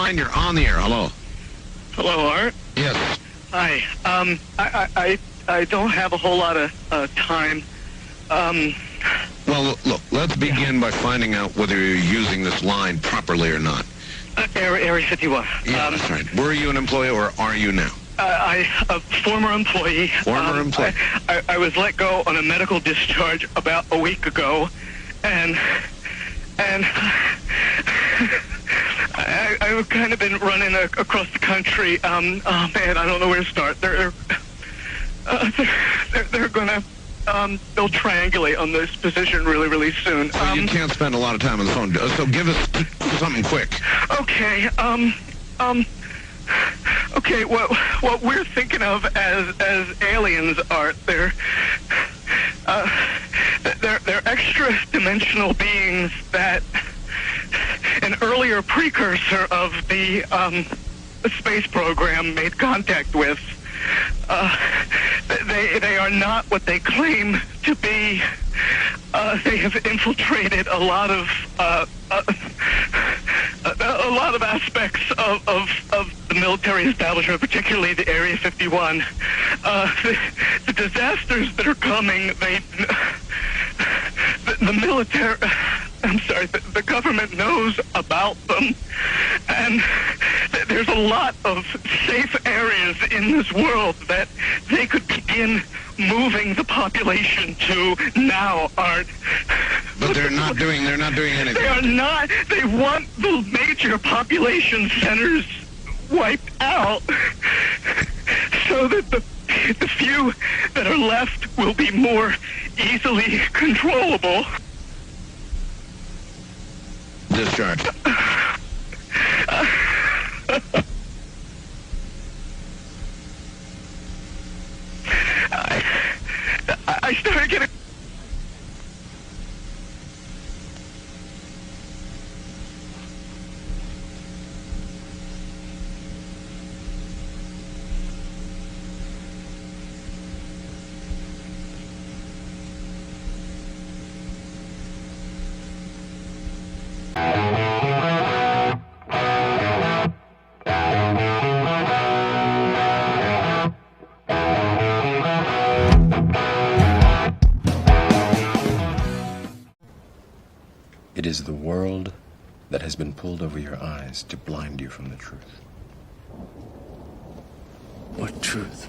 line. You're on the air. Hello. Hello, Art. Yes. Hi. I don't have a whole lot of time. Well, look, let's begin by finding out whether you're using this line properly or not. Area 51. Yeah, that's right. Were you an employee or are you now? A former employee. Former employee. I was let go on a medical discharge about a week ago, and I've kind of been running across the country. Oh man, I don't know where to start. They're gonna they'll triangulate on this position really soon. So you can't spend a lot of time on the phone. So give us something quick. Okay. Okay. What we're thinking of as aliens are they're extra-dimensional beings that an earlier precursor of the space program made contact with. They are not what they claim to be. They have infiltrated a lot of aspects of the military establishment, particularly the Area 51. The disasters that are coming, the military, I'm sorry, the government knows about them, and there's a lot of safe areas in this world that they could begin moving the population to now, Art. But they're not doing anything. They are not. They want the major population centers wiped out so that the few that are left will be more easily controllable. Discharge. I started getting... It is the world that has been pulled over your eyes to blind you from the truth. What truth?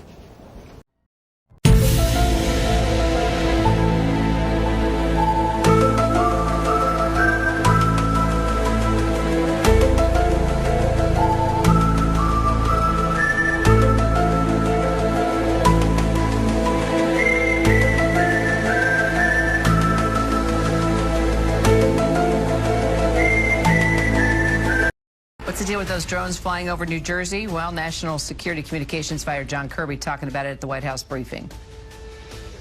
What's the deal with those drones flying over New Jersey? Well, National Security Communications Advisor John Kirby talking about it at the White House briefing.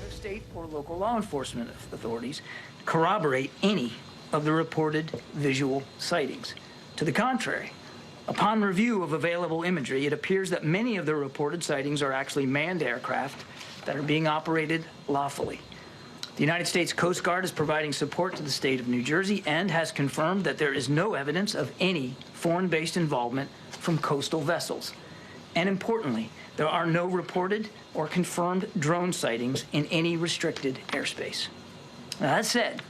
State or local law enforcement authorities corroborate any of the reported visual sightings. To the contrary, upon review of available imagery, it appears that many of the reported sightings are actually manned aircraft that are being operated lawfully. The United States Coast Guard is providing support to the state of New Jersey and has confirmed that there is no evidence of any foreign-based involvement from coastal vessels. And importantly, there are no reported or confirmed drone sightings in any restricted airspace. Now, that said,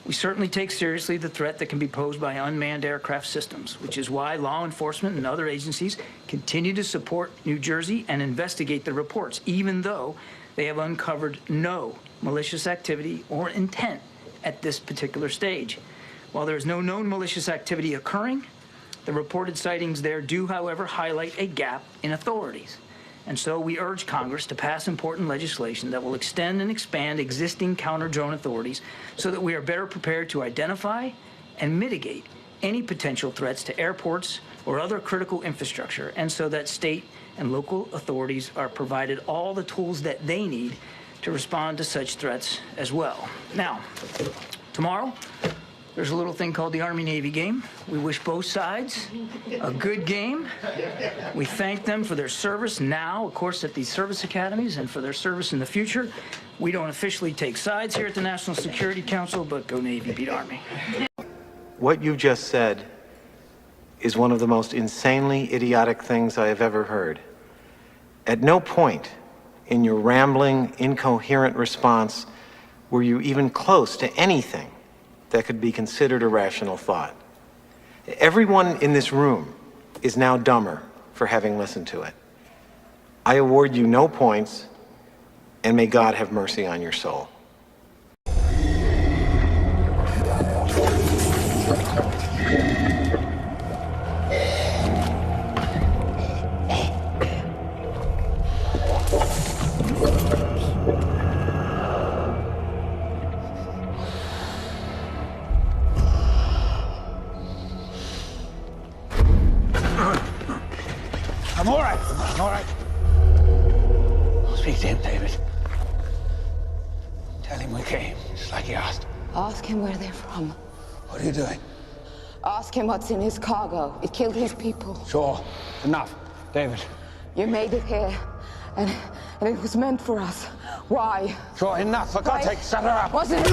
we certainly take seriously the threat that can be posed by unmanned aircraft systems, which is why law enforcement and other agencies continue to support New Jersey and investigate the reports, even though they have uncovered no malicious activity or intent at this particular stage. While there is no known malicious activity occurring, the reported sightings there do, however, highlight a gap in authorities. And so we urge Congress to pass important legislation that will extend and expand existing counter-drone authorities so that we are better prepared to identify and mitigate any potential threats to airports or other critical infrastructure, and so that state and local authorities are provided all the tools that they need to respond to such threats as well. Now, tomorrow, there's a little thing called the Army-Navy game. We wish both sides a good game. We thank them for their service now, of course, at these service academies, and for their service in the future. We don't officially take sides here at the National Security Council, but go Navy, beat Army. What you just said is one of the most insanely idiotic things I have ever heard. At no point in your rambling, incoherent response were you even close to anything that could be considered a rational thought. Everyone in this room is now dumber for having listened to it. I award you no points, and may God have mercy on your soul. I'm all right. I'm all right. Speak to him, David. Tell him we came, just like he asked. Ask him where they're from. What are you doing? Ask him what's in his cargo. It killed his people. Sure. Enough. David. You made it here, and it was meant for us. Why? Sure, enough. For God's sake, shut her up. Was it?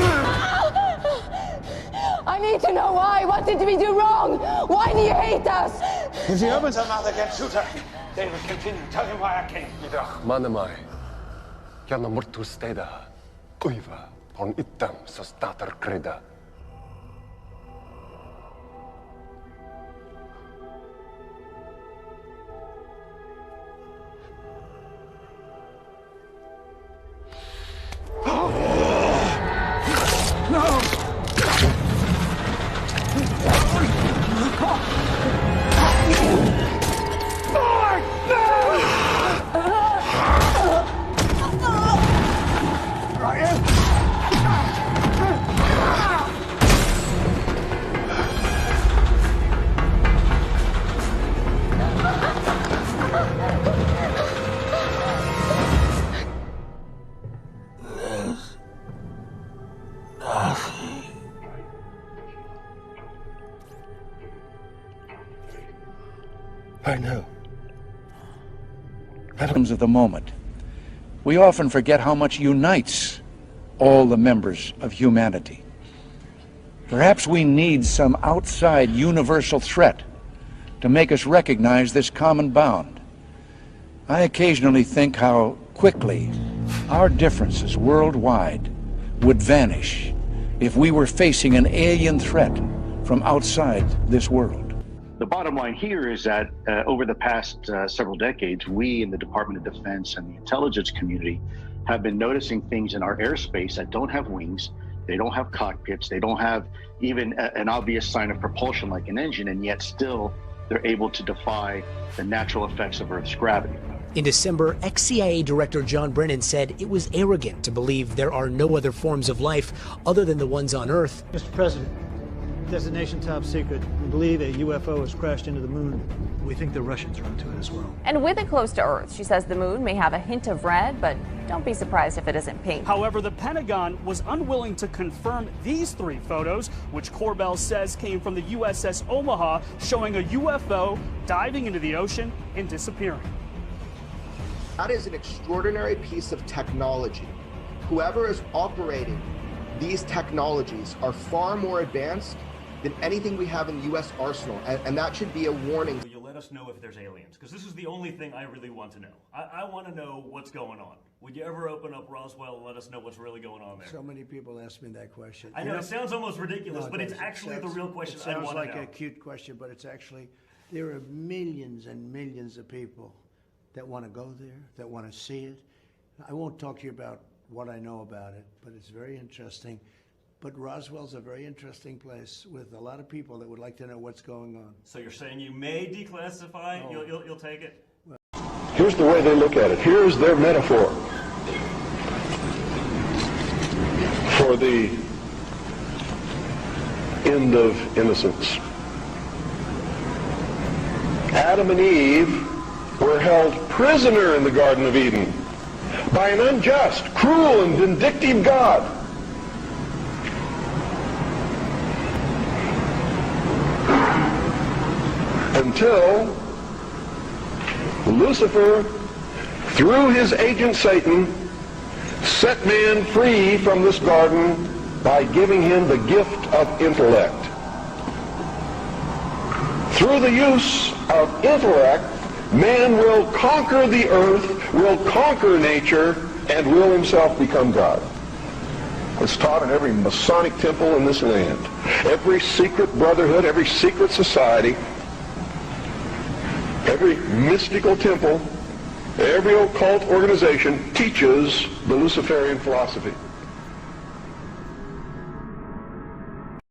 I need to know why. What did we do wrong? Why do you hate us? If she opens her mouth again, shoot her. David, continue. Tell him why I came. Manamai, Jana Murtu Steda, Uiva, on Itam, so starter creda. I know. Of the moment, we often forget how much unites all the members of humanity. Perhaps we need some outside universal threat to make us recognize this common bond. I occasionally think how quickly our differences worldwide would vanish if we were facing an alien threat from outside this world. The bottom line here is that over the past several decades, we in the Department of Defense and the intelligence community have been noticing things in our airspace that don't have wings, they don't have cockpits, they don't have even an obvious sign of propulsion like an engine, and yet still they're able to defy the natural effects of Earth's gravity. In December, ex-CIA Director John Brennan said it was arrogant to believe there are no other forms of life other than the ones on Earth. Mr. President, destination top secret. We believe a UFO has crashed into the moon. We think the Russians are onto it as well. And with it close to Earth, she says the moon may have a hint of red, but don't be surprised if it isn't pink. However, the Pentagon was unwilling to confirm these three photos, which Corbell says came from the USS Omaha, showing a UFO diving into the ocean and disappearing. That is an extraordinary piece of technology. Whoever is operating these technologies are far more advanced than anything we have in the U.S. arsenal, and that should be a warning. Will you let us know if there's aliens? Because this is the only thing I really want to know. I want to know what's going on. Would you ever open up Roswell and let us know what's really going on there? So many people ask me that question. I know, it sounds almost ridiculous, but it's actually the real question I want to know. It sounds like a cute question, but it's actually, there are millions and millions of people that want to go there, that want to see it. I won't talk to you about what I know about it, but it's very interesting. But Roswell's a very interesting place with a lot of people that would like to know what's going on. So you're saying you may declassify? No. You'll take it? Here's the way they look at it. Here's their metaphor for the end of innocence. Adam and Eve were held prisoner in the Garden of Eden by an unjust, cruel, and vindictive God. Until Lucifer, through his agent Satan, set man free from this garden by giving him the gift of intellect. through the use of intellect, man will conquer the earth, will conquer nature, and will himself become God. It's taught in every Masonic temple in this land. Every secret brotherhood, every secret society, every mystical temple, every occult organization teaches the Luciferian philosophy.